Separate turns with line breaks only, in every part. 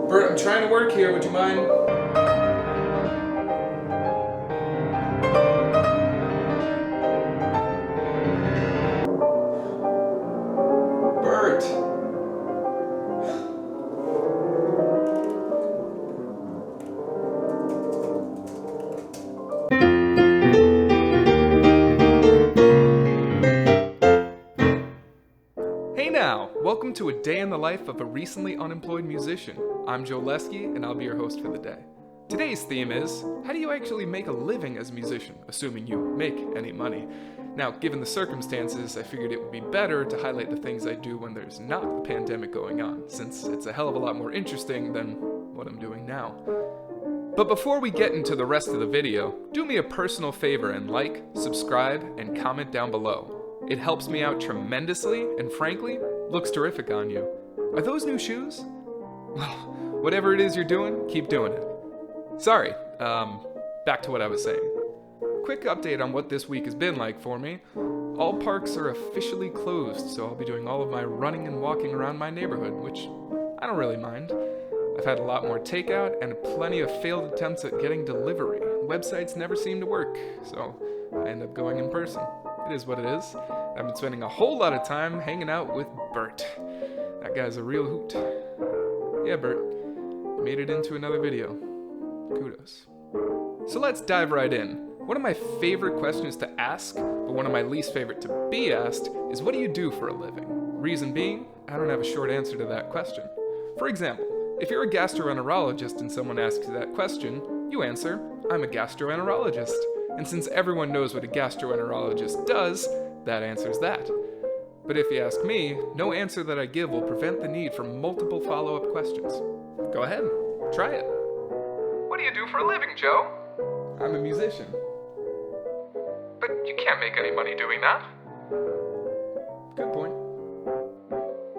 Bert, I'm trying to work here, would you mind? Bert! Hey now! Welcome to a day in the life of a recently unemployed musician. I'm Joe Lesky, and I'll be your host for the day. Today's theme is, how do you actually make a living as a musician, assuming you make any money? Now, given the circumstances, I figured it would be better to highlight the things I do when there's not a pandemic going on, since it's a hell of a lot more interesting than what I'm doing now. But before we get into the rest of the video, do me a personal favor and like, subscribe, and comment down below. It helps me out tremendously, and frankly, looks terrific on you. Are those new shoes? Well, whatever it is you're doing, keep doing it. Sorry, back to what I was saying. Quick update on what this week has been like for me. All parks are officially closed, so I'll be doing all of my running and walking around my neighborhood, which I don't really mind. I've had a lot more takeout and plenty of failed attempts at getting delivery. Websites never seem to work, so I end up going in person. It is what it is. I've been spending a whole lot of time hanging out with Bert. That guy's a real hoot. Yeah, Bert, you made it into another video. Kudos. So let's dive right in. One of my favorite questions to ask, but one of my least favorite to be asked, is what do you do for a living? Reason being, I don't have a short answer to that question. For example, if you're a gastroenterologist and someone asks you that question, you answer, I'm a gastroenterologist. And since everyone knows what a gastroenterologist does, that answers that. But if you ask me, no answer that I give will prevent the need for multiple follow-up questions. Go ahead, try it. What do you do for a living, Joe? I'm a musician. But you can't make any money doing that. Good point.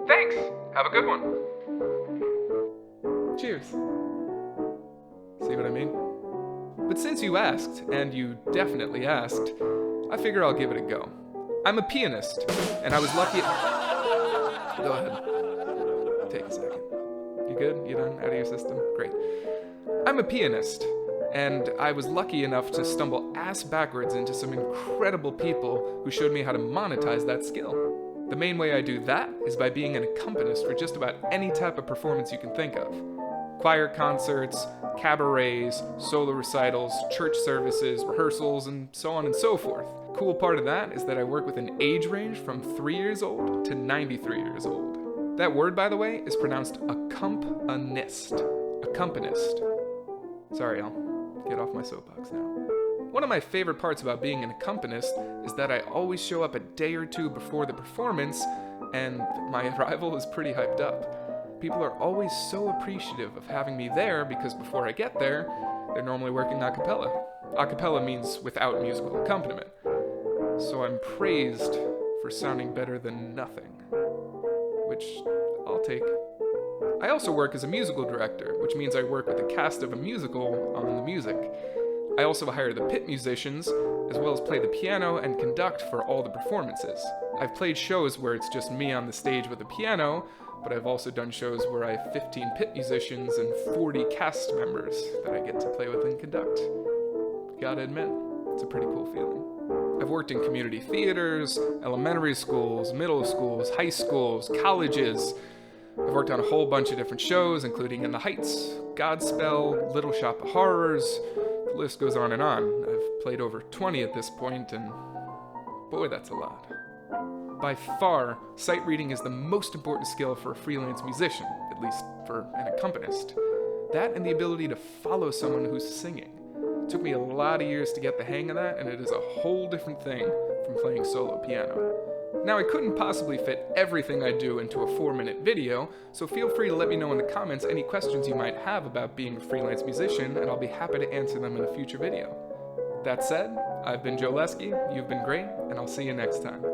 Thanks, have a good one. Cheers. See what I mean? But since you asked, and you definitely asked, I figure I'll give it a go. I'm a pianist, and I was lucky. Go ahead. Take a second. You good? You done? Out of your system? Great. I'm a pianist, and I was lucky enough to stumble ass backwards into some incredible people who showed me how to monetize that skill. The main way I do that is by being an accompanist for just about any type of performance you can think of. Choir concerts, cabarets, solo recitals, church services, rehearsals, and so on and so forth. Cool part of that is that I work with an age range from 3 years old to 93 years old. That word, by the way, is pronounced accompanist. Accompanist. Sorry, I'll get off my soapbox now. One of my favorite parts about being an accompanist is that I always show up a day or two before the performance, and my arrival is pretty hyped up. People are always so appreciative of having me there because before I get there, they're normally working a cappella. A cappella means without musical accompaniment. So I'm praised for sounding better than nothing, which I'll take. I also work as a musical director, which means I work with the cast of a musical on the music. I also hire the pit musicians, as well as play the piano and conduct for all the performances. I've played shows where it's just me on the stage with a piano, but I've also done shows where I have 15 pit musicians and 40 cast members that I get to play with and conduct. Gotta admit, it's a pretty cool feeling. I've worked in community theaters, elementary schools, middle schools, high schools, colleges. I've worked on a whole bunch of different shows, including In the Heights, Godspell, Little Shop of Horrors. The list goes on and on. I've played over 20 at this point, and boy, that's a lot. By far, sight reading is the most important skill for a freelance musician, at least for an accompanist. That and the ability to follow someone who's singing. It took me a lot of years to get the hang of that, and it is a whole different thing from playing solo piano. Now, I couldn't possibly fit everything I do into a 4-minute video, so feel free to let me know in the comments any questions you might have about being a freelance musician, and I'll be happy to answer them in a future video. That said, I've been Joe Lesky, you've been great, and I'll see you next time.